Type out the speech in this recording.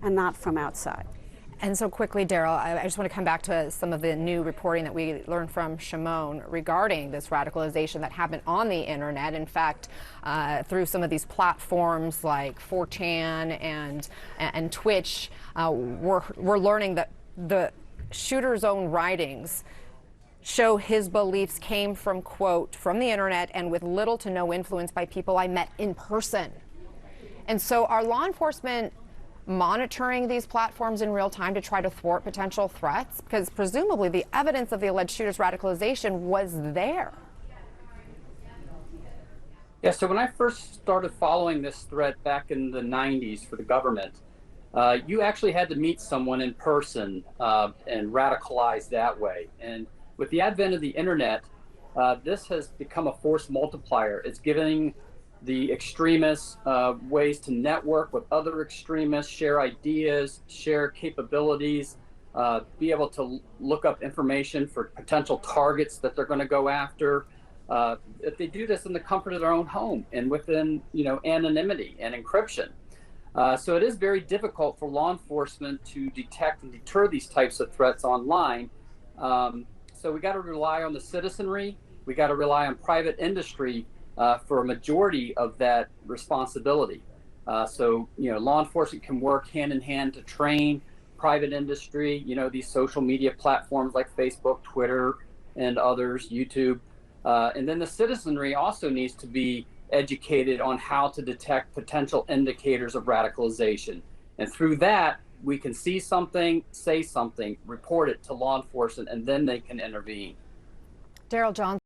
and not from outside. And so quickly, Daryl, I just want to come back to some of the new reporting that we learned from Shimon regarding this radicalization that happened on the internet. In fact, through some of these platforms like 4chan and Twitch, we're learning that the shooter's own writings show his beliefs came from, quote, from the internet and with little to no influence by people I met in person. And so are law enforcement monitoring these platforms in real time to try to thwart potential threats? Because presumably the evidence of the alleged shooter's radicalization was there. Yeah, so when I first started following this threat back in the 90s for the government, you actually had to meet someone in person and radicalize that way. And with the advent of the internet, this has become a force multiplier. It's giving the extremists ways to network with other extremists, share ideas, share capabilities, be able to look up information for potential targets that they're going to go after. If they do this in the comfort of their own home and within, anonymity and encryption. So it is very difficult for law enforcement to detect and deter these types of threats online. So we got to rely on the citizenry. We got to rely on private industry for a majority of that responsibility. So law enforcement can work hand in hand to train private industry, these social media platforms like Facebook, Twitter, and others, YouTube. And then the citizenry also needs to be educated on how to detect potential indicators of radicalization. And through that, we can see something, say something, report it to law enforcement, and then they can intervene. Daryl Johnson.